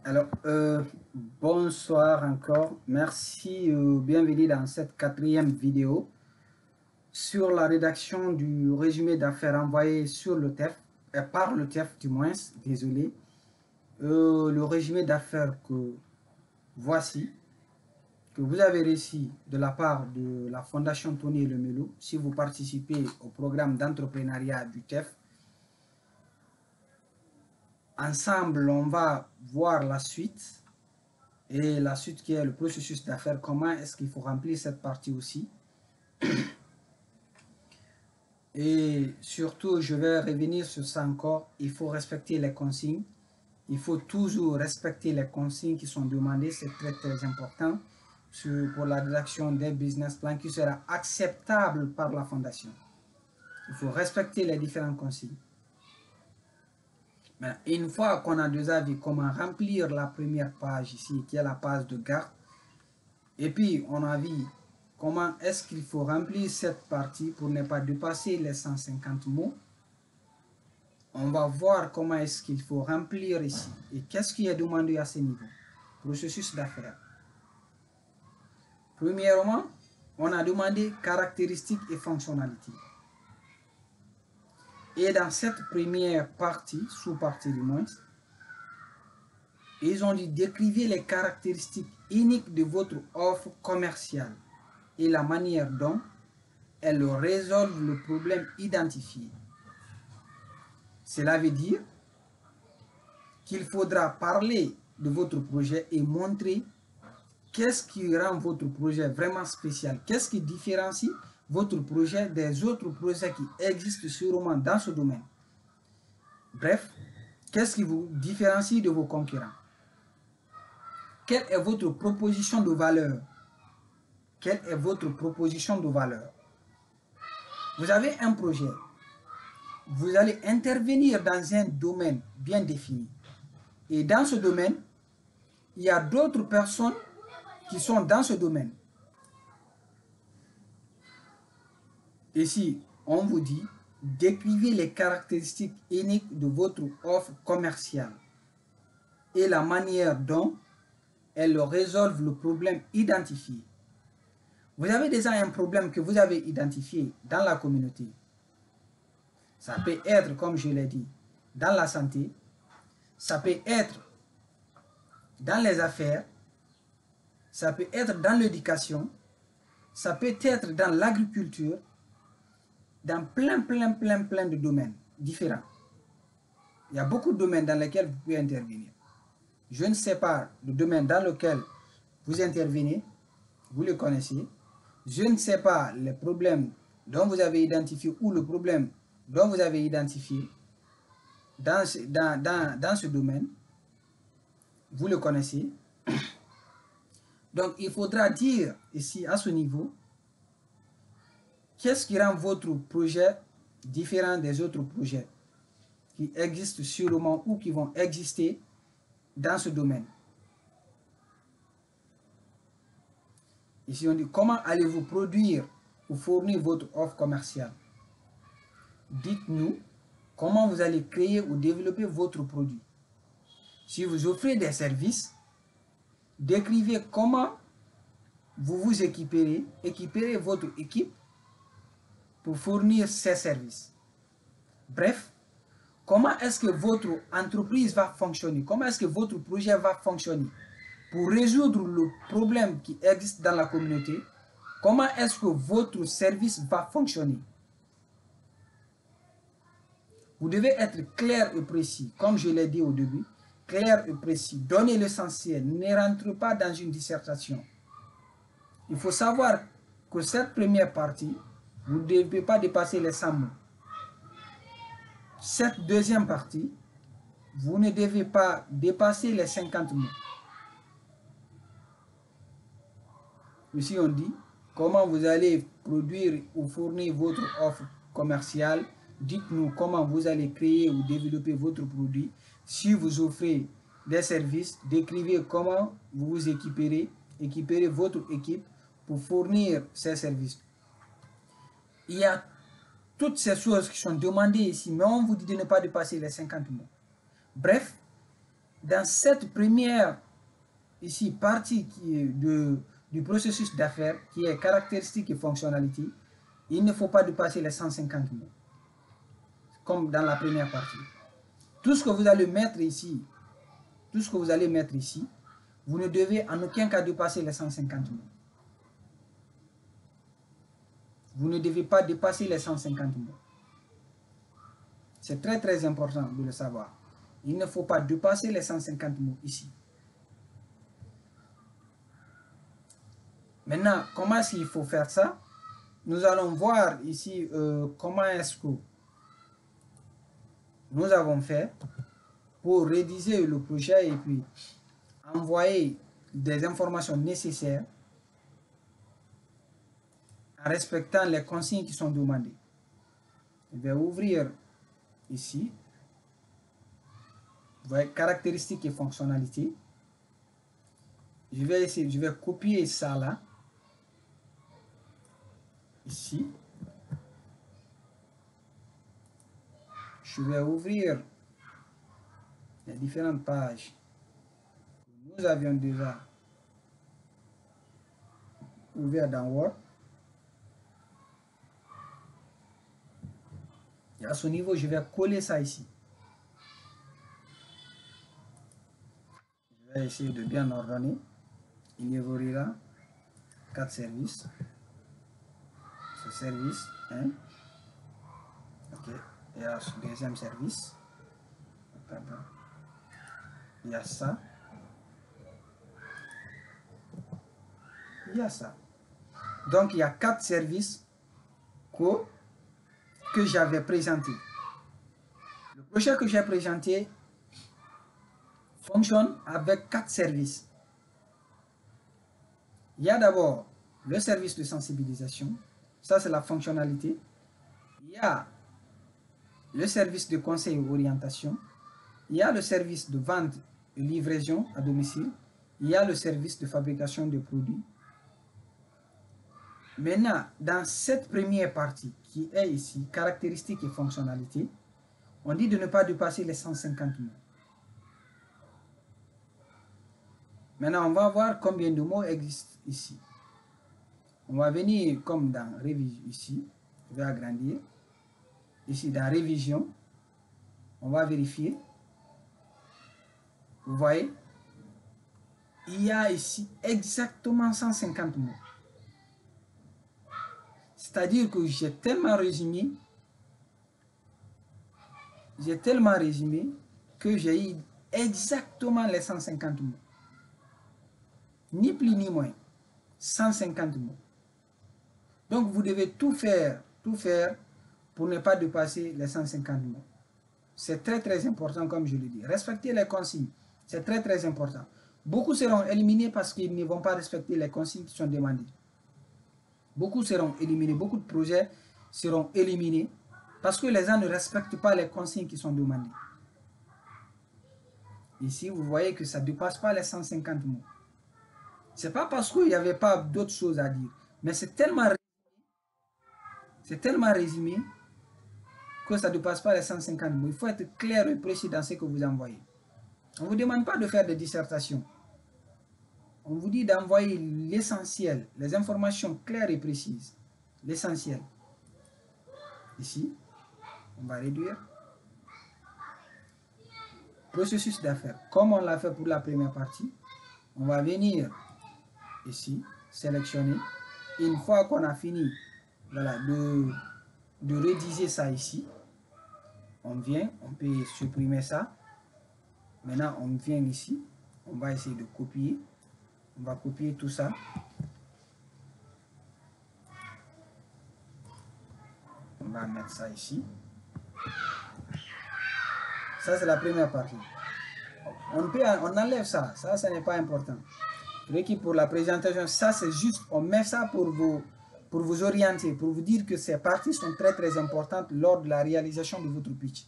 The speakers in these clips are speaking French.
Alors, bonsoir encore. Merci, bienvenue dans cette quatrième vidéo sur la rédaction du résumé d'affaires envoyé sur le TEF, par le TEF du moins, désolé. Le résumé d'affaires que voici, que vous avez reçu de la part de la Fondation Tony Lemelo, si vous participez au programme d'entrepreneuriat du TEF. Ensemble, on va voir la suite. Et la suite qui est le processus d'affaires, comment est-ce qu'il faut remplir cette partie aussi. Et surtout, je vais revenir sur ça encore, il faut respecter les consignes. Il faut toujours respecter les consignes qui sont demandées, c'est très important pour la rédaction des business plans qui sera acceptable par la fondation. Il faut respecter les différentes consignes. Mais une fois qu'on a déjà vu comment remplir la première page ici, qui est la page de garde, et puis on a vu comment est-ce qu'il faut remplir cette partie pour ne pas dépasser les 150 mots. On va voir comment est-ce qu'il faut remplir ici. Et qu'est-ce qui est demandé à ce niveau? Processus d'affaires. Premièrement, on a demandé caractéristiques et fonctionnalités. Et dans cette première partie, sous-partie du moins, ils ont dit décrivez les caractéristiques uniques de votre offre commerciale et la manière dont elle résolve le problème identifié. Cela veut dire qu'il faudra parler de votre projet et montrer qu'est-ce qui rend votre projet vraiment spécial, qu'est-ce qui différencie votre projet des autres projets qui existent sûrement dans ce domaine. Bref, qu'est-ce qui vous différencie de vos concurrents? Quelle est votre proposition de valeur? Quelle est votre proposition de valeur? Vous avez un projet. Vous allez intervenir dans un domaine bien défini. Et dans ce domaine, il y a d'autres personnes qui sont dans ce domaine. Ici, on vous dit, décrivez les caractéristiques uniques de votre offre commerciale et la manière dont elle résolve le problème identifié. Vous avez déjà un problème que vous avez identifié dans la communauté. Ça peut être, comme je l'ai dit, dans la santé, ça peut être dans les affaires, ça peut être dans l'éducation, ça peut être dans l'agriculture, dans plein de domaines différents. Il y a beaucoup de domaines dans lesquels vous pouvez intervenir. Je ne sais pas le domaine dans lequel vous intervenez, vous le connaissez. Je ne sais pas les problèmes dont vous avez identifié ou le problème dont vous avez identifié dans ce domaine. Vous le connaissez. Donc, il faudra dire ici, à ce niveau, qu'est-ce qui rend votre projet différent des autres projets qui existent sûrement ou qui vont exister dans ce domaine. Ici, on dit comment allez-vous produire ou fournir votre offre commerciale. Dites-nous comment vous allez créer ou développer votre produit. Si vous offrez des services, décrivez comment vous vous équiperez votre équipe pour fournir ces services. Bref, comment est-ce que votre entreprise va fonctionner? Comment est-ce que votre projet va fonctionner? Pour résoudre le problème qui existe dans la communauté, comment est-ce que votre service va fonctionner? Vous devez être clair et précis, comme je l'ai dit au début, clair et précis. Donnez l'essentiel, ne rentrez pas dans une dissertation. Il faut savoir que cette première partie, vous ne devez pas dépasser les 100 mots. Cette deuxième partie, vous ne devez pas dépasser les 50 mots. Ici, on dit comment vous allez produire ou fournir votre offre commerciale. Dites-nous comment vous allez créer ou développer votre produit. Si vous offrez des services, décrivez comment vous vous équiperez votre équipe pour fournir ces services. Il y a toutes ces choses qui sont demandées ici, mais on vous dit de ne pas dépasser les 50 mots. Bref, dans cette première ici partie qui est du processus d'affaires, qui est caractéristiques et fonctionnalités, il ne faut pas dépasser les 150 mots, comme dans la première partie. Tout ce que vous allez mettre ici, vous ne devez en aucun cas dépasser les 150 mots. Vous ne devez pas dépasser les 150 mots. C'est très très important de le savoir. Il ne faut pas dépasser les 150 mots ici. Maintenant, comment est-ce qu'il faut faire ça? Nous allons voir ici comment est-ce que nous avons fait pour rédiger le projet et puis envoyer des informations nécessaires en respectant les consignes qui sont demandées. Je vais ouvrir ici. Vous voyez, caractéristiques et fonctionnalités. Je vais copier ça là. Ici. Je vais ouvrir les différentes pages que nous avions déjà ouvertes dans Word. Et à ce niveau, je vais coller ça ici. Je vais essayer de bien ordonner. Il y aura 4 services. Ce service 1. Ok. Il y a ce deuxième service. Il y a ça. Il y a ça. Donc, il y a 4 services que j'avais présentés. Le projet que j'ai présenté fonctionne avec 4 services. Il y a d'abord le service de sensibilisation. Ça, c'est la fonctionnalité. Il y a le service de conseil et orientation. Il y a le service de vente et livraison à domicile. Il y a le service de fabrication de produits. Maintenant, dans cette première partie qui est ici, caractéristiques et fonctionnalités, on dit de ne pas dépasser les 150 mots. Maintenant, on va voir combien de mots existent ici. On va venir comme dans révision ici. Je vais agrandir. Ici, dans révision, on va vérifier. Vous voyez, il y a ici exactement 150 mots. C'est-à-dire que j'ai tellement résumé que j'ai eu exactement les 150 mots. Ni plus ni moins. 150 mots. Donc vous devez tout faire pour ne pas dépasser les 150 mots. C'est très très important comme je le dis. Respecter les consignes, c'est très très important. Beaucoup seront éliminés parce qu'ils ne vont pas respecter les consignes qui sont demandées. Beaucoup seront éliminés, beaucoup de projets seront éliminés parce que les gens ne respectent pas les consignes qui sont demandées. Ici, vous voyez que ça ne dépasse pas les 150 mots. Ce n'est pas parce qu'il n'y avait pas d'autres choses à dire, mais c'est tellement résumé que ça ne dépasse pas les 150 mots. Il faut être clair et précis dans ce que vous envoyez. On ne vous demande pas de faire des dissertations. On vous dit d'envoyer l'essentiel, les informations claires et précises. L'essentiel. Ici, on va réduire. Processus d'affaires. Comme on l'a fait pour la première partie, on va venir ici, sélectionner. Une fois qu'on a fini voilà, de rédiger ça ici, on vient, on peut supprimer ça. Maintenant, on vient ici, on va essayer de copier. On va copier tout ça. On va mettre ça ici. Ça, c'est la première partie. On enlève ça. Ça, ce n'est pas important. Requis pour la présentation, ça, c'est juste, on met ça pour vous orienter, pour vous dire que ces parties sont très, très importantes lors de la réalisation de votre pitch.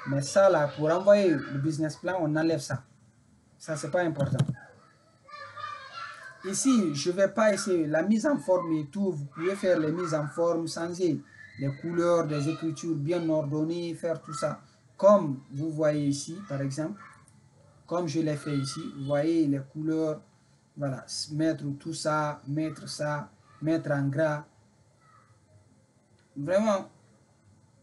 Mais ça, là, pour envoyer le business plan, on enlève ça. Ça, c'est pas important. Ici, je ne vais pas essayer la mise en forme et tout. Vous pouvez faire les mises en forme, changer les couleurs, des écritures bien ordonnées, faire tout ça. Comme vous voyez ici, par exemple. comme je l'ai fait ici. Vous voyez les couleurs, voilà, mettre tout ça, mettre en gras. Vraiment,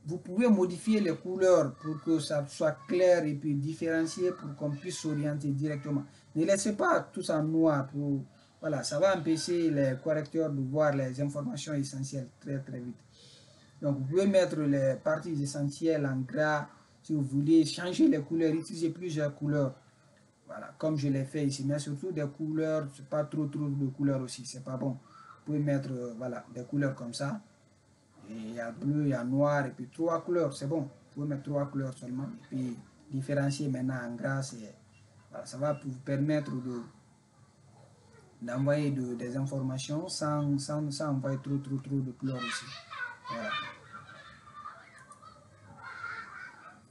vous pouvez modifier les couleurs pour que ça soit clair et puis différencier pour qu'on puisse s'orienter directement. Ne laissez pas tout ça en noir. Voilà, ça va empêcher les correcteurs de voir les informations essentielles très très vite. Donc vous pouvez mettre les parties essentielles en gras. Si vous voulez changer les couleurs, utiliser plusieurs couleurs. Voilà, comme je l'ai fait ici. Mais surtout des couleurs, c'est pas trop de couleurs aussi, c'est pas bon. Vous pouvez mettre voilà, des couleurs comme ça. Et il y a bleu, il y a noir, et puis 3 couleurs, c'est bon. Vous pouvez mettre 3 couleurs seulement. Et puis différencier maintenant en gras, voilà, ça va vous permettre d'envoyer des informations sans envoyer trop de couleurs aussi. Voilà.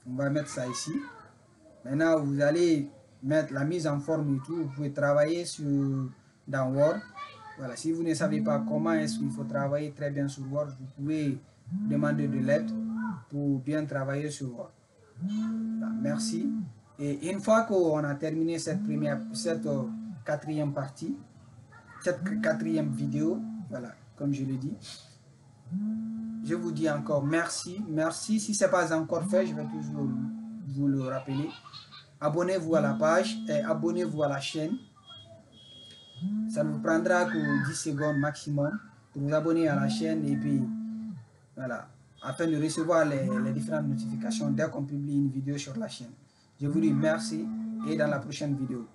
On va mettre ça ici. Maintenant, vous allez mettre la mise en forme et tout. Vous pouvez travailler dans Word. Voilà, si vous ne savez pas comment est-ce qu'il faut travailler très bien sur Word, vous pouvez demander de l'aide pour bien travailler sur Word. Voilà, merci. Et une fois qu'on a terminé cette quatrième partie, cette quatrième vidéo, voilà, comme je l'ai dit, je vous dis encore merci. Merci. Si ce n'est pas encore fait, je vais toujours vous le rappeler. Abonnez-vous à la page et abonnez-vous à la chaîne. Ça ne vous prendra que 10 secondes maximum pour vous abonner à la chaîne et puis voilà, afin de recevoir les différentes notifications dès qu'on publie une vidéo sur la chaîne. Je vous dis merci et dans la prochaine vidéo.